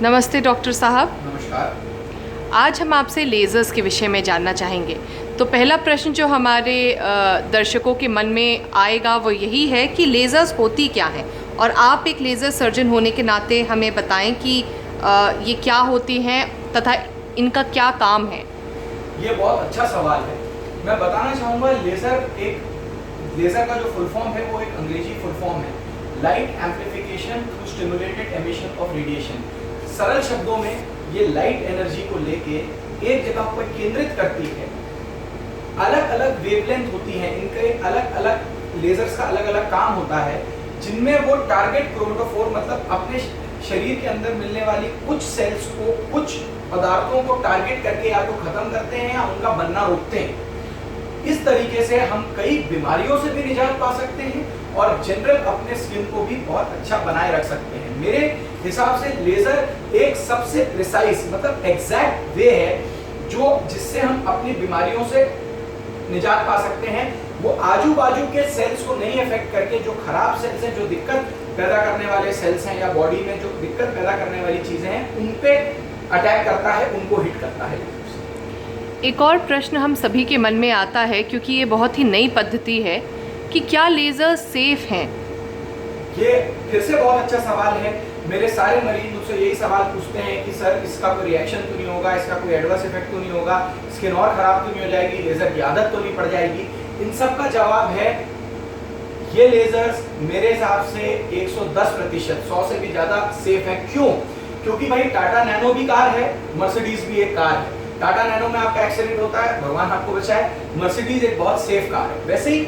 नमस्ते डॉक्टर साहब। नमस्कार। आज हम आपसे लेज़र्स के विषय में जानना चाहेंगे। तो पहला प्रश्न जो हमारे दर्शकों के मन में आएगा वो यही है कि लेज़र्स होती क्या हैं, और आप एक लेज़र सर्जन होने के नाते हमें बताएं कि ये क्या होती हैं तथा इनका क्या काम है। ये बहुत अच्छा सवाल है। मैं बताना चाहूँगा, लेज़र का जो फुल फॉर्म है वो एक अंग्रेजी फुल फॉर्म है, light amplification through stimulated emission of radiation. सरल शब्दों में ये लाइट एनर्जी को लेके एक जगह पर केंद्रित करती है। अलग अलग वेवलेंथ होती हैं, इनके अलग अलग लेजर्स का अलग अलग काम होता है, जिनमें वो टारगेट क्रोमेटोफोर मतलब अपने शरीर के अंदर मिलने वाली कुछ सेल्स को, कुछ पदार्थों को टारगेट करके या तो खत्म करते हैं या उनका बनना रोकते हैं। इस तरीके से हम कई बीमारियों से भी निजात पा सकते हैं और जनरल अपने स्किन को भी बहुत अच्छा बनाए रख सकते हैं। मेरे हिसाब से लेजर एक सबसे प्रिसाइज मतलब एग्जैक्ट वे है जिससे हम अपनी बीमारियों से निजात पा सकते हैं। वो आजू बाजू के सेल्स को नहीं अफेक्ट करके, जो खराब सेल्स हैं, जो दिक्कत पैदा करने वाले सेल्स हैं या बॉडी में जो दिक्कत पैदा करने वाली चीजें हैं, उन पे अटैक करता है, उनको हिट करता है। एक और प्रश्न हम सभी के मन में आता है, क्योंकि ये बहुत ही नई पद्धति है, कि क्या लेज़र सेफ हैं? ये फिर से बहुत अच्छा सवाल है। मेरे सारे मरीज मुझसे यही सवाल पूछते हैं कि सर इसका कोई रिएक्शन तो नहीं होगा, इसका कोई एडवर्स इफेक्ट तो नहीं होगा, स्किन और खराब तो नहीं हो जाएगी, लेजर की आदत तो नहीं पड़ जाएगी। इन सब का जवाब है, ये लेजर्स मेरे हिसाब से 110%, 100 से भी ज्यादा सेफ है। क्यों? क्योंकि भाई टाटा नैनो भी कार है, मर्सिडीज भी एक कार है। टाटा नैनो में आपका एक्सीडेंट होता है, भगवान आपको बचाए, मर्सिडीज एक बहुत सेफ कार है। वैसे ही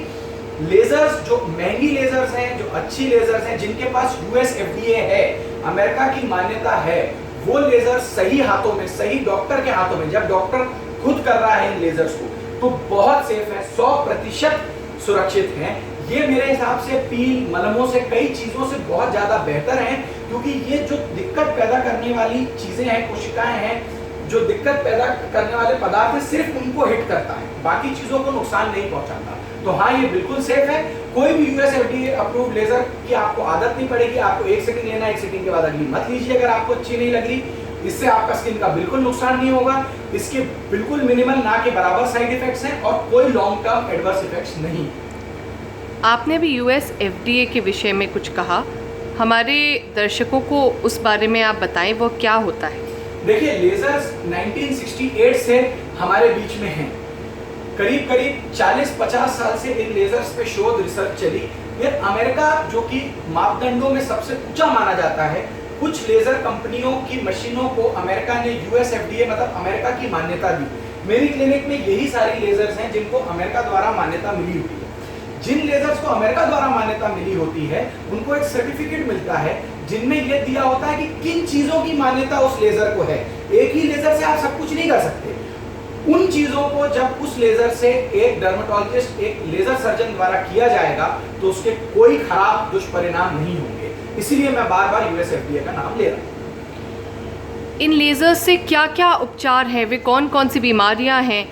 लेजर्स, जो महंगी लेजर्स हैं, जो अच्छी लेजर्स हैं, जिनके पास यूएस एफडीए है, अमेरिका की मान्यता है, वो लेजर सही हाथों में, सही डॉक्टर के हाथों में, जब डॉक्टर खुद कर रहा है इन लेजर्स को, तो बहुत सेफ है, 100% सुरक्षित हैं। ये मेरे हिसाब से पील, मलमों से, कई चीजों से बहुत ज्यादा बेहतर हैं, क्योंकि ये जो दिक्कत पैदा करने वाली चीजें हैं, कोशिकाएं हैं, जो दिक्कत पैदा करने वाले पदार्थ है, सिर्फ उनको हिट करता है, बाकी चीजों को नुकसान नहीं पहुंचाता। तो हाँ, ये बिल्कुल सेफ है। कोई भी यूएस एफडीए अप्रूव्ड लेजर की आपको आदत नहीं पड़ेगी। आपको एक सेकंड लेना, एक सेकंड के बाद अगली मत लीजिए अगर आपको अच्छी नहीं लग रही। इससे आपका स्किन का बिल्कुल नुकसान नहीं होगा। इसके बिल्कुल मिनिमल, ना के बराबर साइड इफेक्ट्स हैं और कोई लॉन्ग टर्म एडवर्स इफेक्ट्स नहीं। आपने भी यूएस एफडीए के विषय में कुछ कहा, हमारे दर्शकों को उस बारे में आप बताएं, वो क्या होता है? देखिए, लेजर्स 1968 से हमारे बीच में हैं। करीब करीब 40-50 साल से इन लेजर्स पे शोध, रिसर्च चली। फिर अमेरिका, जो कि मापदंडों में सबसे ऊंचा माना जाता है, कुछ लेजर कंपनियों की मशीनों को अमेरिका ने यूएस एफडीए मतलब अमेरिका की मान्यता दी। मेरी क्लिनिक में यही सारी लेजर्स हैं जिनको अमेरिका द्वारा मान्यता मिली हुई है। जिन लेजर्स को अमेरिका द्वारा मान्यता मिली होती है, उनको एक सर्टिफिकेट मिलता है जिनमें यह दिया होता है कि किन चीजों की मान्यता उस लेजर को है। एक ही लेजर से आप सब कुछ नहीं कर सकते। उन चीजों को जब उस लेजर से एक डर्मेटोलॉजिस्ट, एक लेजर सर्जन द्वारा किया जाएगा, तो उसके कोई खराब दुष्परिणाम नहीं होंगे। इसीलिए मैं बार बार यूएस एफडीए का नाम ले रहा हूं। इन लेजर से क्या क्या उपचार हैं, वे कौन कौन सी बीमारियां हैं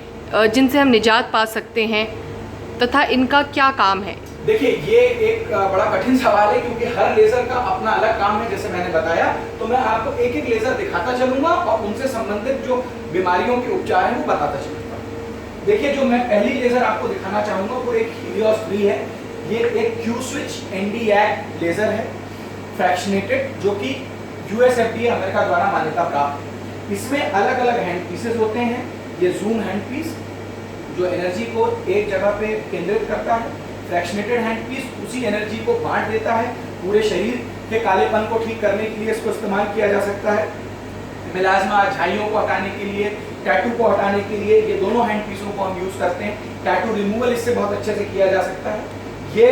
जिनसे हम निजात पा सकते हैं, तथा इनका क्या काम है? देखिए, ये एक बड़ा कठिन सवाल है, क्योंकि हर लेजर का अपना अलग काम है। जैसे मैंने बताया, तो मैं आपको एक एक लेजर दिखाता चलूंगा और उनसे संबंधित जो बीमारियों के उपचार हैं वो बताता चलूंगा। देखिए, जो मैं पहली लेजर आपको दिखाना चाहूंगा वो एक हीलियोस फ्री है। ये एक क्यू स्विच एनडीएक लेजर है, फ्रैक्शनेटेड, जो कि यूएस एफडीए अमेरिका द्वारा मान्यता प्राप्त है। इसमें अलग अलग हैंड पीसेस होते हैं। ये जूम हैंड पीस जो एनर्जी को एक जगह पे केंद्रित करता है, फ्रैक्शनेटेड हैंड पीस उसी एनर्जी को बांट देता है। पूरे शरीर के कालेपन को ठीक करने के लिए इसको इस्तेमाल किया जा सकता है। मिलाज्मा, झाइयों को हटाने के लिए, टैटू को हटाने के लिए, ये दोनों हैंड पीसों को हम यूज करते हैं। टैटू रिमूवल इससे बहुत अच्छे से किया जा सकता है। ये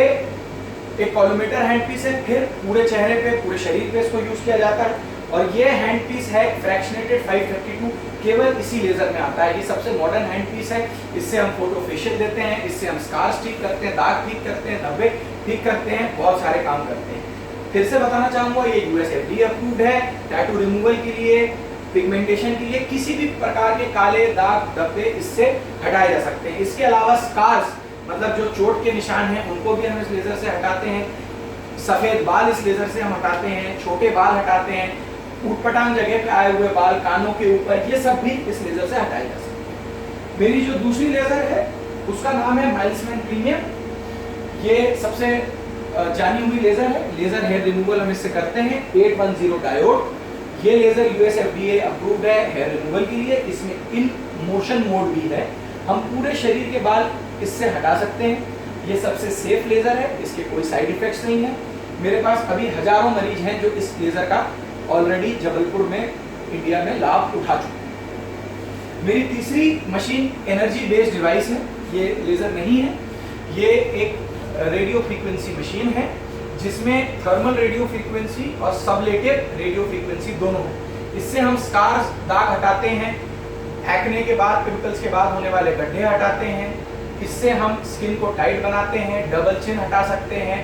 एक कॉलोमेटर हैंड पीस है, फिर पूरे चेहरे पे, पूरे शरीर पे इसको यूज किया जाता है। और ये हैंड पीस है फ्रैक्शनेटेड 532, केवल इसी लेजर में आता है। ये सबसे मॉडर्न हैंड पीस है। इससे हम फोटो फेशियल देते हैं, इससे हम स्कार्स ठीक करते हैं, दाग ठीक करते हैं, धब्बे ठीक करते हैं, बहुत सारे काम करते हैं। फिर से बताना चाहूंगा, ये यूएस एफडीए अप्रूव्ड है टैटू रिमूवल के लिए, पिगमेंटेशन के लिए, किसी भी प्रकार के काले दाग, धब्बे इससे हटाए जा सकते हैं। इसके अलावा स्कार्स मतलब जो चोट के निशान हैं, उनको भी हम इस लेजर से हटाते हैं। सफेद बाल इस लेजर से हम हटाते हैं, छोटे बाल हटाते हैं, ऊटपटांग जगह पे आए हुए बाल, कानों के ऊपर, ये सब भी इस लेजर से हटाए जा सकते हैं। मेरी जो दूसरी लेजर है उसका नाम है माइल्समैन प्रीमियम। ये सबसे जानी हुई लेजर है। लेजर हेयर रिमूवल हम इससे करते हैं। 810 डायोड। ये लेजर US FDA अप्रूव्ड है हेयर रिमूवल के लिए। इसमें इन मोशन मोड भी है। हम पूरे शरीर के बाल इससे हटा सकते हैं। ये सबसे सेफ लेजर है, इसके कोई साइड इफेक्ट्स नहीं है। मेरे पास अभी हजारों मरीज हैं जो इस लेजर का ऑलरेडी जबलपुर में, इंडिया में लाभ उठा चुके हैं। मेरी तीसरी मशीन एनर्जी बेस्ड डिवाइस है। ये लेजर नहीं है, ये एक रेडियो फ्रीक्वेंसी मशीन है जिसमें थर्मल रेडियो फ्रीक्वेंसी और सबलेटेड रेडियो फ्रीक्वेंसी दोनों है। इससे हम स्कार्स, दाग हटाते हैं, एक्ने के बाद, पिंपल्स के बाद होने वाले गड्ढे हटाते हैं। इससे हम स्किन को टाइट बनाते हैं, डबल चिन हटा सकते हैं,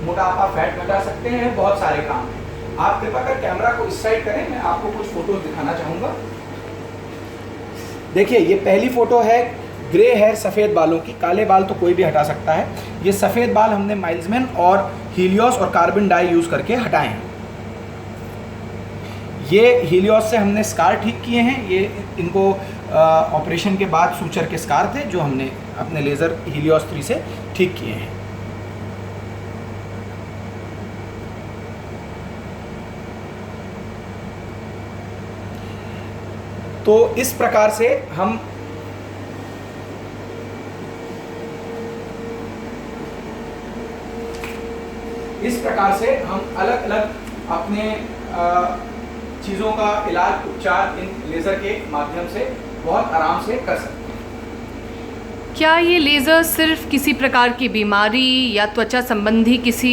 मोटापा, फैट हटा सकते हैं, बहुत सारे काम हैं। आप कृपया कर कैमरा को इस साइड करें, मैं आपको कुछ फोटोज दिखाना चाहूँगा। देखिए, ये पहली फोटो है ग्रे हेयर, सफ़ेद बालों की। काले बाल तो कोई भी हटा सकता है। ये सफ़ेद बाल हमने माइल्समैन और हीलियोस और कार्बन डाई यूज़ करके हटाए हैं। ये हीलियोस से हमने स्कार ठीक किए हैं। ये इनको ऑपरेशन के बाद सूचर के स्कार थे जो हमने अपने लेज़र हीलियोस 3 से ठीक किए हैं। तो इस प्रकार से हम अलग अलग अपने चीज़ों का इलाज, उपचार इन लेज़र के माध्यम से बहुत आराम से कर सकते हैं। क्या ये लेज़र सिर्फ किसी प्रकार की बीमारी या त्वचा संबंधी किसी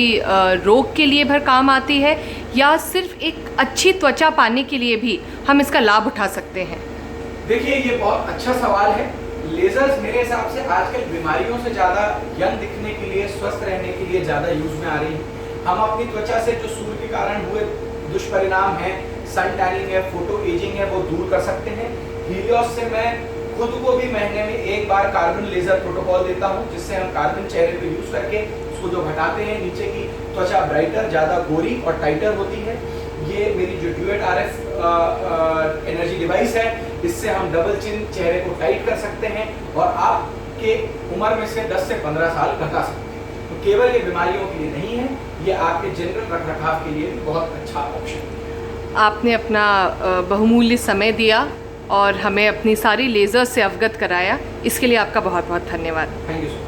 रोग के लिए भर काम आती है, या सिर्फ एक अच्छी त्वचा पाने के लिए भी हम इसका लाभ उठा सकते हैं? देखिए, ये बहुत अच्छा सवाल है। लेजर्स मेरे हिसाब से आजकल बीमारियों से ज़्यादा यंग दिखने के लिए, स्वस्थ रहने के लिए ज़्यादा यूज में आ रही है। हम अपनी त्वचा से जो सूर्य के कारण हुए दुष्परिणाम हैं, सन टैनिंग है, फोटो एजिंग है, वो दूर कर सकते हैं। हीलियोस से मैं खुद को भी महीने में एक बार कार्बन लेजर प्रोटोकॉल देता हूँ, जिससे हम कार्बन चेहरे पे यूज करके उसको जो हटाते हैं, नीचे की त्वचा ब्राइटर, ज़्यादा गोरी और टाइटर होती है। ये मेरी जो ड्यूएट RF एनर्जी डिवाइस है, इससे हम डबल चिन, चेहरे को टाइट कर सकते हैं और आपके उम्र में से 10 से 15 साल घटा सकते हैं। तो केवल ये बीमारियों के लिए नहीं है, ये आपके जनरल रखरखाव के लिए भी बहुत अच्छा ऑप्शन है। आपने अपना बहुमूल्य समय दिया और हमें अपनी सारी लेज़र से अवगत कराया, इसके लिए आपका बहुत बहुत धन्यवाद। Thank you so much.